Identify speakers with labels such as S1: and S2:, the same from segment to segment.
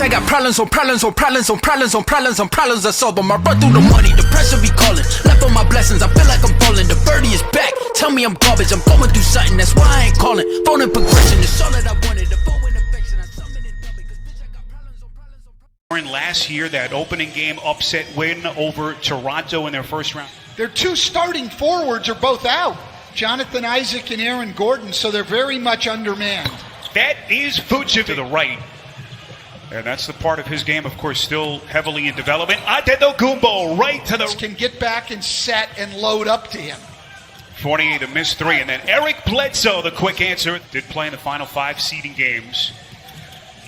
S1: Bitch, I got problems on problems on problems on problems on problems on problems. I solve them. I run through the money, the pressure be calling. Left on my blessings, I feel like I'm falling. The birdie is back. Tell me I'm garbage. I'm going through something. That's why I ain't calling. Phone and progression is all that I wanted. The phone and affection. I summon it double because bitch, I got problems on problems on problems.
S2: Last year, that opening game upset win over Toronto in their first round.
S3: Their two starting forwards are both out, Jonathan Isaac and Aaron Gordon, so they're very much undermanned.
S2: That is Vucevic to the right. And that's the part of his game, of course, still heavily in development. Antetokounmpo right to the...
S3: Can get back and set and load up to him.
S2: 48, a missed three. And then Eric Bledsoe, the quick answer, did play in the final 5 seeding games.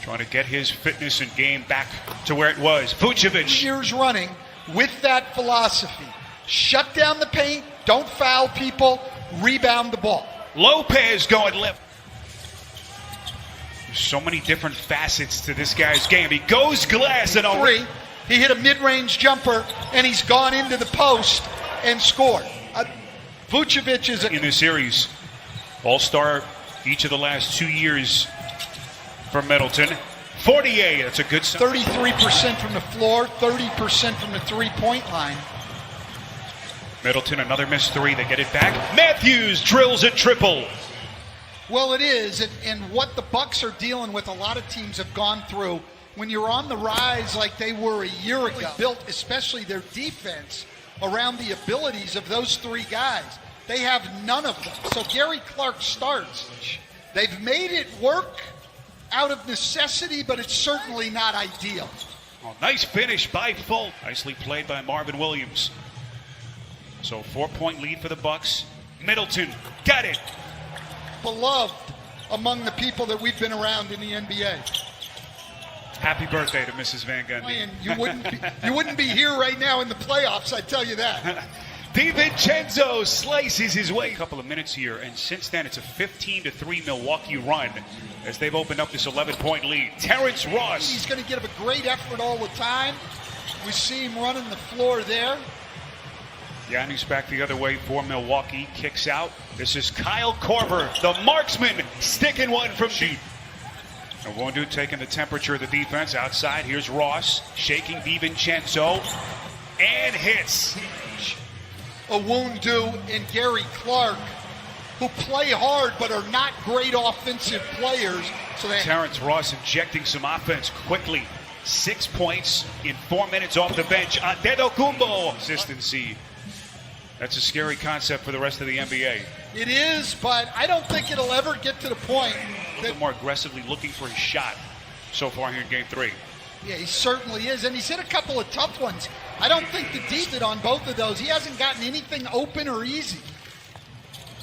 S2: Trying to get his fitness and game back to where it was. Vucevic.
S3: Years running with that philosophy. Shut down the paint, don't foul people, rebound the ball.
S2: Lopez going left. There's so many different facets to this guy's game. He goes glass and
S3: three. He hit a mid-range jumper, and he's gone into the post and scored. Vucevic is
S2: in this series. All-star each of the last 2 years for Middleton. 48, that's a good sign.
S3: 33% from the floor, 30% from the three-point line.
S2: Middleton, another missed three. They get it back. Matthews drills a triple.
S3: Well, it is, and what the Bucks are dealing with, a lot of teams have gone through. When you're on the rise like they were a year ago, built especially their defense around the abilities of those 3 guys. They have none of them. So Gary Clark starts. They've made it work out of necessity, but it's certainly not ideal.
S2: Oh, nice finish by Fultz. Nicely played by Marvin Williams. So 4-point lead for the Bucks. Middleton got it.
S3: Beloved among the people that we've been around in the NBA.
S2: Happy birthday to Mrs. Van Gundy.
S3: You wouldn't be here right now in the playoffs, I tell you that.
S2: DiVincenzo slices his way. A couple of minutes here, and since then it's a 15-3 Milwaukee run as they've opened up this 11-point lead. Terrence Ross.
S3: He's going to give a great effort all the time. We see him running the floor there.
S2: Giannis back the other way for Milwaukee. Kicks out. This is Kyle Korver, the marksman, sticking one from deep. Nwundu taking the temperature of the defense outside. Here's Ross shaking DiVincenzo and hits.
S3: Nwundu and Gary Clark, who play hard but are not great offensive players. So
S2: Terrence Ross injecting some offense quickly. 6 points in 4 minutes off the bench. Antetokounmpo. Consistency. That's a scary concept for the rest of the NBA.
S3: It is, but I don't think it'll ever get to the point.
S2: A little more aggressively looking for his shot so far here in Game 3.
S3: Yeah, he certainly is, and he's hit a couple of tough ones. I don't think the D did on both of those. He hasn't gotten anything open or easy.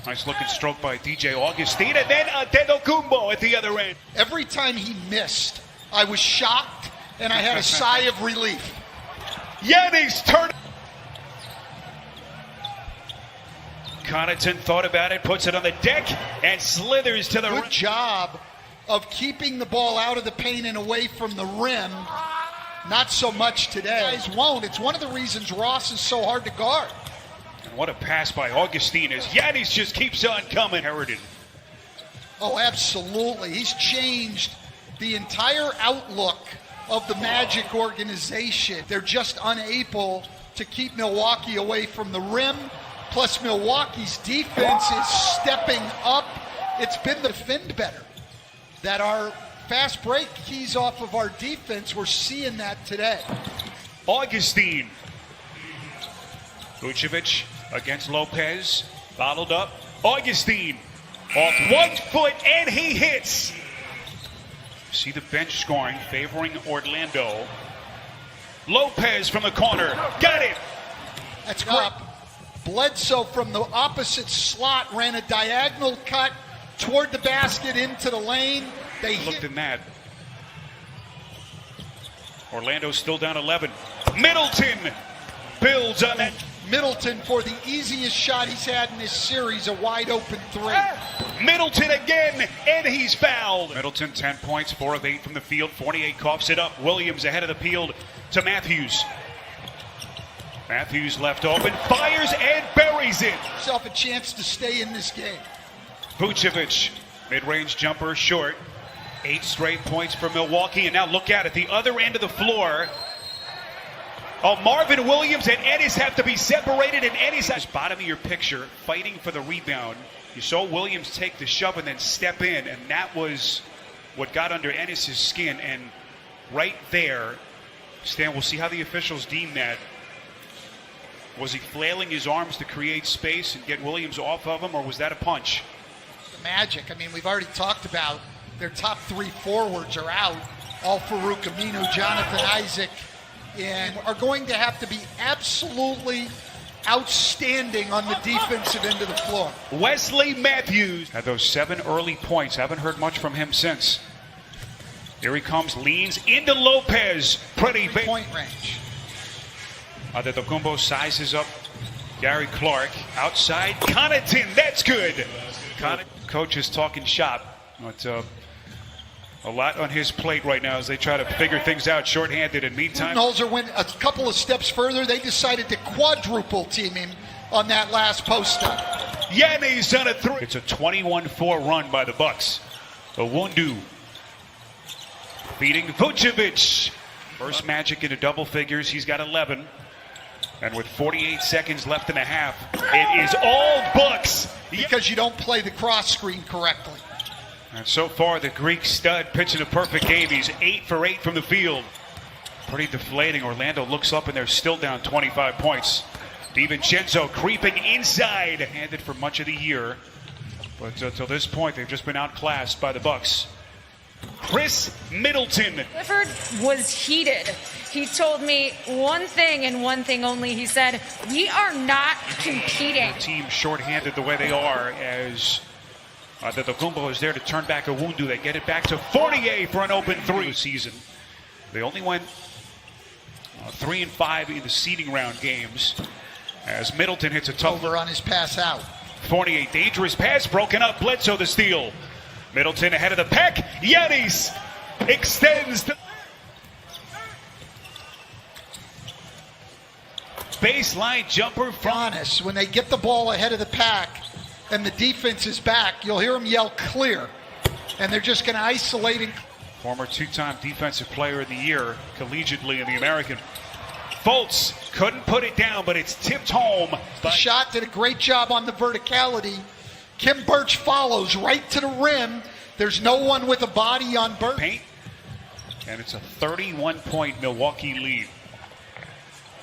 S2: Nice looking stroke by DJ Augustine, and then Antetokounmpo at the other end.
S3: Every time he missed, I was shocked, and I had a sigh of relief.
S2: Giannis turned. Connaughton thought about it, puts it on the deck, and slithers to the rim.
S3: Good job of keeping the ball out of the paint and away from the rim. Not so much today. Guys won't. It's one of the reasons Ross is so hard to guard.
S2: And what a pass by Augustine as Giannis just keeps on coming. Heritage.
S3: Oh, absolutely. He's changed the entire outlook of the Magic organization. They're just unable to keep Milwaukee away from the rim. Plus, Milwaukee's defense is stepping up. It's been the defend better. That our fast break keys off of our defense, we're seeing that today.
S2: Augustine. Vucevic against Lopez. Fouled up. Augustine off 1 foot, and he hits. See the bench scoring, favoring Orlando. Lopez from the corner. Got it.
S3: That's great. Bledsoe from the opposite slot ran a diagonal cut toward the basket into the lane. They
S2: looked in that. Orlando's still down 11. Middleton builds on that.
S3: Middleton for the easiest shot he's had in this series, a wide open 3.
S2: Middleton again, and he's fouled. Middleton 10 points, 4 of 8 from the field. 48 coughs it up. Williams ahead of the field to Matthews. Matthews left open, fires and buries it.
S3: Himself a chance to stay in this game.
S2: Vucevic, mid-range jumper short. 8 straight points for Milwaukee, and now look out at the other end of the floor. Oh, Marvin Williams and Ennis have to be separated, and Ennis is bottom of your picture, fighting for the rebound. You saw Williams take the shove and then step in, and that was what got under Ennis' skin. And right there, Stan, we'll see how the officials deem that. Was he flailing his arms to create space and get Williams off of him, or was that a punch?
S3: The Magic, I mean, we've already talked about their top 3 forwards are out. Al-Farouq Aminu, Jonathan Isaac, and are going to have to be absolutely outstanding on the defensive end of the floor.
S2: Wesley Matthews had those 7 early points. Haven't heard much from him since. Here he comes, leans into Lopez. Pretty big.
S3: Point range.
S2: Antetokounmpo sizes up Gary Clark. Outside, Connaughton. That's good. Coach is talking shop. But, a lot on his plate right now as they try to figure things out shorthanded. In meantime,
S3: Budenholzer went a couple of steps further. They decided to quadruple team him on that last post up.
S2: Yanni's on a 3. It's a 21-4 run by the Bucks. Owundu beating Vucevic. First Magic into double figures. He's got 11. And with 48 seconds left in the half, it is all Bucks.
S3: Because you don't play the cross screen correctly.
S2: And so far, the Greek stud pitching a perfect game. He's 8 for 8 from the field. Pretty deflating. Orlando looks up and they're still down 25 points. DiVincenzo creeping inside. Handed for much of the year. But till this point, they've just been outclassed by the Bucks. Chris Middleton.
S4: Clifford was heated. He told me one thing and one thing only. He said, we are not competing.
S2: The team shorthanded the way they are as Antetokounmpo is there to turn back Owundu. They get it back to Fournier for an open 3 this season. They only went 3 and 5 in the seeding round games as Middleton hits a tough
S3: Over on his pass out.
S2: Fournier, dangerous pass, broken up. Bledsoe the steal. Middleton ahead of the pack. Giannis extends the baseline jumper from
S3: Giannis, when they get the ball ahead of the pack and the defense is back, you'll hear them yell clear. And they're just going to isolate him.
S2: Former 2-time defensive player of the year collegiately in the American. Fultz couldn't put it down, but it's tipped home.
S3: The shot did a great job on the verticality. Kim Birch follows right to the rim. There's no one with a body on Birch.
S2: Paint. And it's a 31-point Milwaukee lead.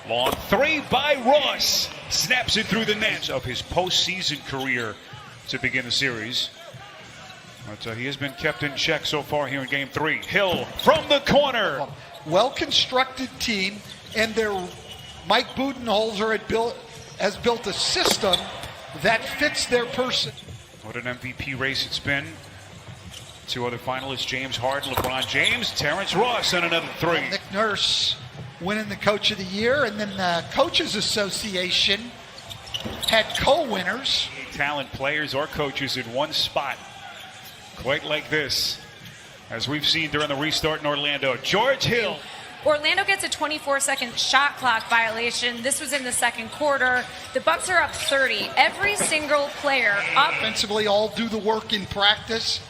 S2: Long 3 by Ross. Snaps it through the net of his postseason career to begin the series. But he has been kept in check so far here in Game 3. Hill from the corner.
S3: Well-constructed team, and Mike Budenholzer has built a system that fits their person.
S2: What an MVP race it's been. 2 other finalists, James Harden, LeBron James, Terrence Ross on another 3.
S3: Nick Nurse winning the Coach of the Year, and then the Coaches Association had co-winners.
S2: Talent players or coaches in one spot. Quite like this, as we've seen during the restart in Orlando. George Hill.
S4: Orlando gets a 24-second shot clock violation. This was in the second quarter. The Bucks are up 30. Every single player up.
S3: Offensively, all do the work in practice.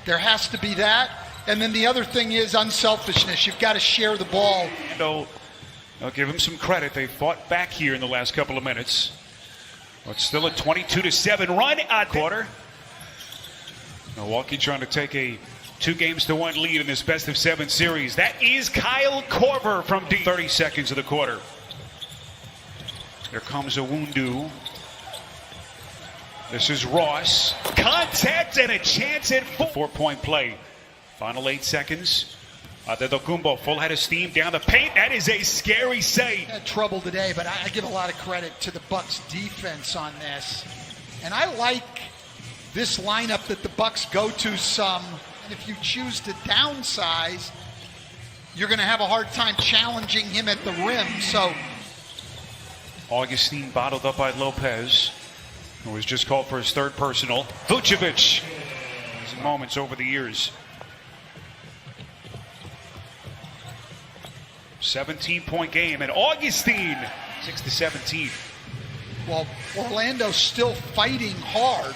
S3: There has to be that. And then the other thing is unselfishness. You've got to share the ball.
S2: I'll give them some credit. They fought back here in the last couple of minutes. But still a 22-7 run at quarter. Milwaukee trying to take a 2-1 lead in this best-of-7 series. That is Kyle Korver from deep. 30 seconds of the quarter. Here comes Owundu. This is Ross. Contact and a chance at 4-point play. Final 8 seconds. Antetokounmpo full head of steam down the paint. That is a scary sight.
S3: Had trouble today, but I give a lot of credit to the Bucks defense on this. And I like this lineup that the Bucks go to some. And if you choose to downsize, you're going to have a hard time challenging him at the rim. So
S2: Augustine bottled up by Lopez, who was just called for his 3rd personal. Vucevic. His moments over the years. 17-point game, and Augustine 6-17.
S3: Well, Orlando's still fighting hard.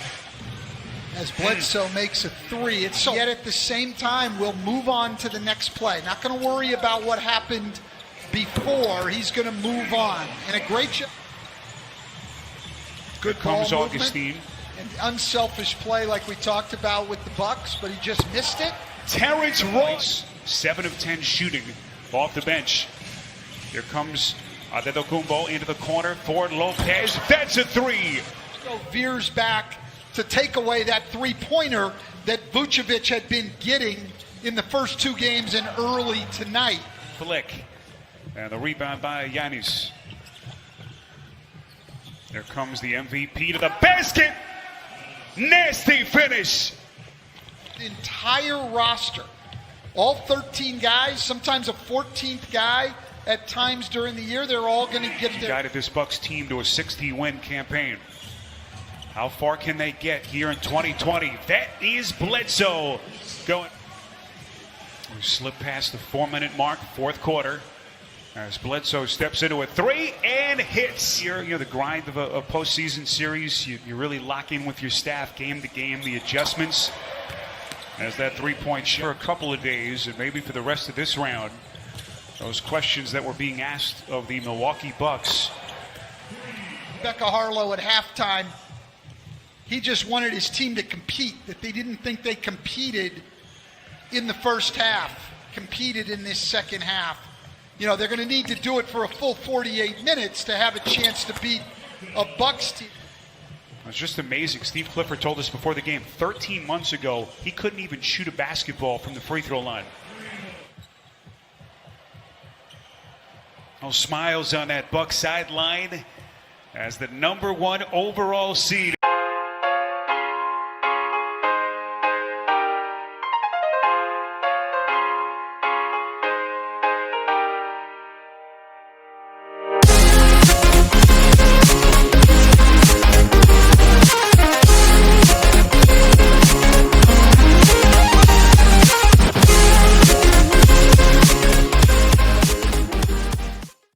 S3: as Bledsoe makes a three. It's so, yet at the same time, we'll move on to the next play. Not going to worry about what happened before. He's going to move on. And a great job. Good
S2: Comes
S3: ball
S2: Augustine.
S3: An unselfish play like we talked about with the Bucks, but he just missed it.
S2: Terrence Ross, 7 of 10 shooting off the bench. Here comes Adetokounmpo into the corner for Lopez. That's a three.
S3: So veers back to take away that three-pointer that Vucevic had been getting in the first two games and early tonight.
S2: Flick. And the rebound by Giannis. There comes the MVP to the basket. Nasty finish.
S3: The entire roster, all 13 guys, sometimes a 14th guy at times during the year, they're all going to get there.
S2: Guided this Bucks team to a 60-win campaign. How far can they get here in 2020? That is Bledsoe going. We slip past the 4-minute mark, fourth quarter, as Bledsoe steps into a three and hits. The grind of a postseason series. You really lock in with your staff game to game, the adjustments. As that three-point shot for a couple of days, and maybe for the rest of this round, those questions that were being asked of the Milwaukee Bucks.
S3: Becca Harlow at halftime, he just wanted his team to compete, that they didn't think they competed in the first half, competed in this second half. They're going to need to do it for a full 48 minutes to have a chance to beat a Bucks team.
S2: It's just amazing. Steve Clifford told us before the game, 13 months ago, he couldn't even shoot a basketball from the free throw line. Smiles on that Bucks sideline as the #1 overall seed